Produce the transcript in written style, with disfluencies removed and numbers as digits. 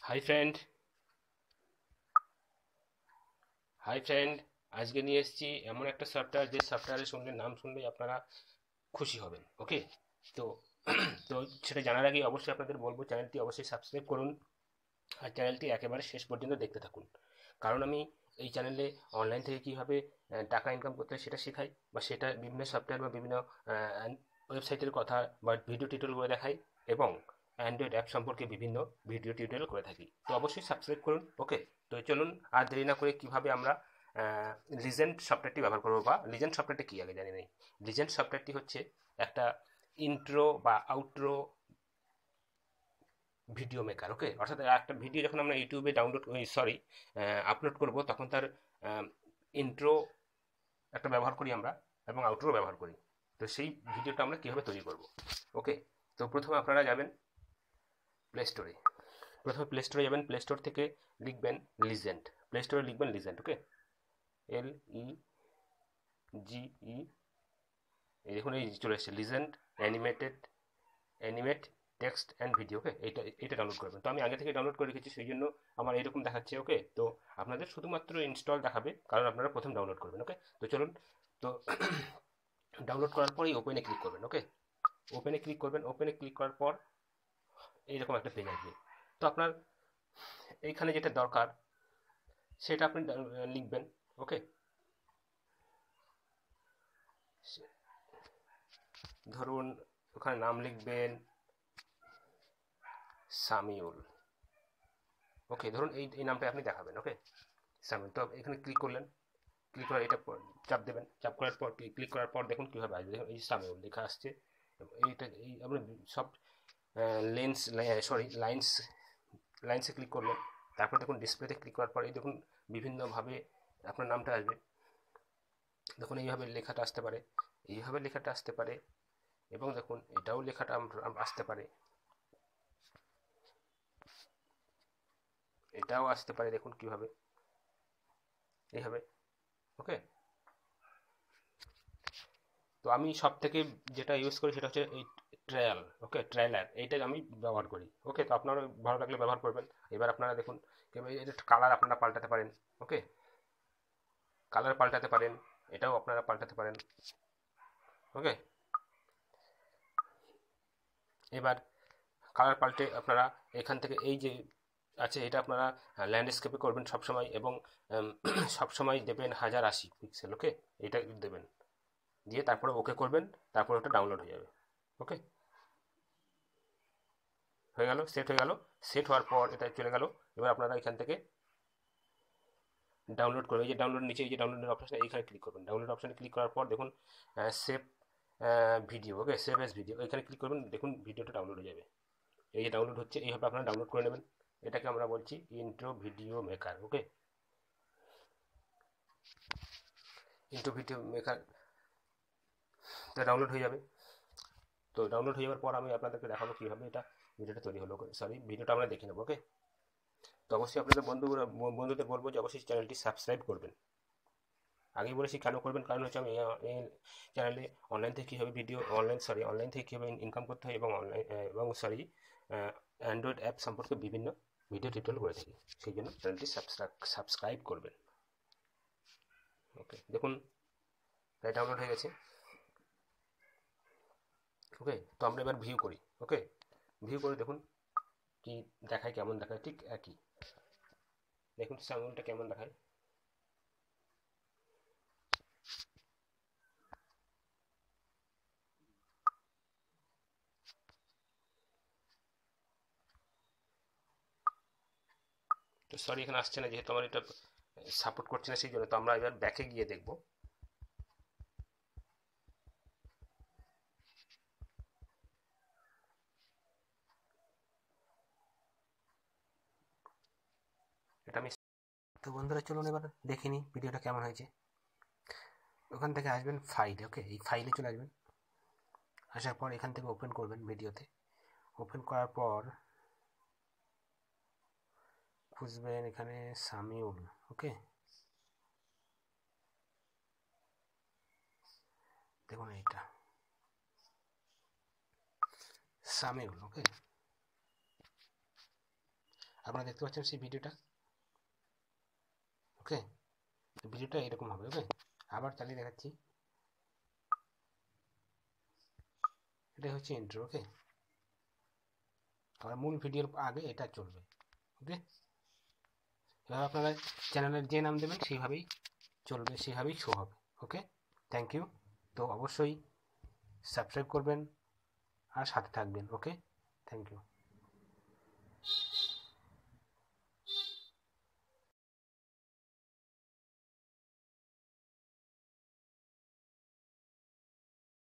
Hi friend hi friend আজকে নিয়ে এসেছি এমন একটা সফটওয়্যার, যে সফটওয়্যারের শুনলে নাম শুনলেই আপনারা খুশি হবেন। ওকে, তো তো সেটা জানার আগে অবশ্যই আপনাদের বলবো, চ্যানেলটি অবশ্যই সাবস্ক্রাইব করুন আর চ্যানেলটি একেবারে শেষ পর্যন্ত দেখতে থাকুন। কারণ আমি এই চ্যানেলে অনলাইন থেকে কীভাবে টাকা ইনকাম করতে হয় সেটা শেখাই, বা সেটা বিভিন্ন সফটওয়্যার বা বিভিন্ন ওয়েবসাইটের কথা বা ভিডিও টিউটোরিয়াল করে দেখাই, এবং অ্যান্ড্রয়েড অ্যাপ সম্পর্কে বিভিন্ন ভিডিও টিউটোরিয়াল করে থাকি। তো অবশ্যই সাবস্ক্রাইব করুন। ওকে, তো চলুন আর দেরি না করে কীভাবে আমরা লিজেন্ড সফটওয়্যারটি ব্যবহার করবো, বা লিজেন্ড সফটওয়্যারটি কী আগে জানি নেই। লিজেন্ড সফটওয়্যারটি হচ্ছে একটা ইন্ট্রো বা আউট্রো ভিডিও মেকার। ওকে, অর্থাৎ একটা ভিডিও যখন আমরা ইউটিউবে আপলোড করব, তখন তার ইন্ট্রো একটা ব্যবহার করি আমরা, এবং আউট্রো ব্যবহার করি। তো সেই ভিডিওটা আমরা কীভাবে তৈরি করব। ওকে, তো প্রথমে আপনারা যাবেন প্লে স্টোরে। প্রথমে প্লে স্টোরে যাবেন, প্লে স্টোর থেকে লিখবেন লিজেন্ড। প্লে স্টোরে লিখবেন লিজেন্ড। ওকে, LEGE, এই দেখুন এই চলে এসেছে legend animate text and video. Okay, এটা ডাউনলোড করবেন। তো আমি আগে থেকে ডাউনলোড করে রেখেছি, সেই জন্য আমার এরকম দেখাচ্ছে। ওকে, তো আপনাদের শুধুমাত্র ইনস্টল দেখাবে, কারণ আপনারা প্রথম ডাউনলোড করবেন। ওকে, তো চলুন। তো ডাউনলোড করার পর এই ওপেনে ক্লিক করবেন। ওকে, ওপেনে ক্লিক করবেন। ওপেনে ক্লিক করার পর এইরকম একটা পেজ আসবে। তো আপনার এইখানে যেটা দরকার সেটা আপনি লিখবেন। ওকে, ধরুন ওখানে নাম লিখবেন সামিউল। ওকে, ধরুন এই নামটা আপনি দেখাবেন। ওকে, সামিউল। তো এখানে ক্লিক করলেন, ক্লিক করে এটা চাপ দেবেন। চাপ করার পর ক্লিক করার পর দেখুন কীভাবে আসবে। দেখুন এই সামিউল লেখা আসছে। এইটা এই আপনি সব লেন্স সরি লাইন্স লাইন্সে ক্লিক করলেন। তারপর দেখুন ডিসপ্লেতে ক্লিক করার পর এই দেখুন বিভিন্নভাবে আপনার নামটা আসবে। দেখুন এইভাবে লেখাটা আসতে পারে, এইভাবে লেখাটা আসতে পারে, এবং দেখুন এটাও লেখাটা আসতে পারে, এটাও আসতে পারে। দেখুন কিভাবে এইভাবে। ওকে, তো আমি সব থেকে যেটা ইউজ করি সেটা হচ্ছে এই ট্রায়াল। ওকে, ট্রায়ালার এইটা আমি ব্যবহার করি। ওকে, তো আপনারা ভালো লাগলে ব্যবহার করবেন। এবার আপনারা দেখুন এটা কালার আপনারা পাল্টাতে পারেন। ওকে, কালার পাল্টাতে পারেন, এটাও আপনারা পাল্টাতে পারেন। ওকে, এবার কালার পাল্টে আপনারা এখান থেকে এই যে আছে এটা আপনারা ল্যান্ডস্কেপে করবেন সবসময়, এবং সবসময় দেবেন 1080 পিক্সেল। ওকে, এটা দেবেন, দিয়ে তারপরে ওকে করবেন, তারপর ওটা ডাউনলোড হয়ে যাবে। ওকে, হয়ে গেল, সেট হয়ে গেল। সেট হওয়ার পর এটা চলে গেল। এবার আপনারা এখান থেকে ডাউনলোড করবেন। এই যে ডাউনলোড নিচে এই যে ডাউনলোডের অপশন, এইখানে ক্লিক করবেন। ডাউনলোড অপশানে ক্লিক করার পর দেখুন সেভ ভিডিও। ওকে, সেভ এস ভিডিও, এখানে ক্লিক করবেন। দেখুন ভিডিওটা ডাউনলোড হয়ে যাবে। এই যে ডাউনলোড হচ্ছে, এইভাবে আপনারা ডাউনলোড করে নেবেন। এটাকে আমরা বলছি ইন্ট্রো ভিডিও মেকার। ওকে, ইন্ট্রো ভিডিও মেকার তো ডাউনলোড হয়ে যাবে। তো ডাউনলোড হয়ে যাওয়ার পর আমি আপনাদেরকে দেখাবো কীভাবে এটা ভিডিওটা তৈরি হলো। ভিডিওটা আমরা দেখে নেবো। ওকে, তো অবশ্যই আপনাদের বন্ধুদের বলবো যে অবশ্যই চ্যানেলটি সাবস্ক্রাইব করবেন। আগেই বলেছি কেন করবেন, কারণ হচ্ছে আমি এই চ্যানেলে অনলাইন থেকে কীভাবে ইনকাম করতে হয়, এবং অ্যান্ড্রয়েড অ্যাপ সম্পর্কে বিভিন্ন ভিডিও টিউটোরিয়াল করে থাকি। সেই জন্য চ্যানেলটি সাবস্ক্রাইব করবেন। ওকে, দেখুন তাই ডাউনলোড হয়ে গেছে। ওকে, তো আমরা এবার ভিউ করি। ওকে, ভিউ করে দেখুন কি দেখায়, কেমন দেখায়, ঠিক একই। দেখুন সাউন্ডটা কেমন দেখায়। তো সরি, এখানে আসছে না, যেহেতু আমার এটা সাপোর্ট করছে না, সেই জন্য। তো আমরা এবার ব্যাকে গিয়ে দেখব। এটা আমি তো বন্ধুরা চলুন এবার দেখে নিই ভিডিওটা কেমন হয়েছে। ওখান থেকে আসবেন ফাইলে। ওকে, এই ফাইলে চলে আসবেন। আসার পর এখান থেকে ওপেন করবেন ভিডিওতে। ওপেন করার পর খুঁজবেন এখানে সামিউল। ওকে, দেখুন এইটা সামিউল। ওকে, আপনারা দেখতে পাচ্ছেন সেই ভিডিওটা। ওকে, ভিডিওটা এরকম হবে। ওকে, আবার চালিয়ে দেখাচ্ছি। এটাই হচ্ছে ইন্ট্রো। ওকে, আর মূল ভিডিওর আগে এটা চলবে। ওকে, এবার আপনারা চ্যানেলের যে নাম দেবেন সেইভাবেই চলবে, সেইভাবেই শো হবে। ওকে, থ্যাংক ইউ। তো অবশ্যই সাবস্ক্রাইব করবেন আর সাথে থাকবেন। ওকে, থ্যাংক ইউ।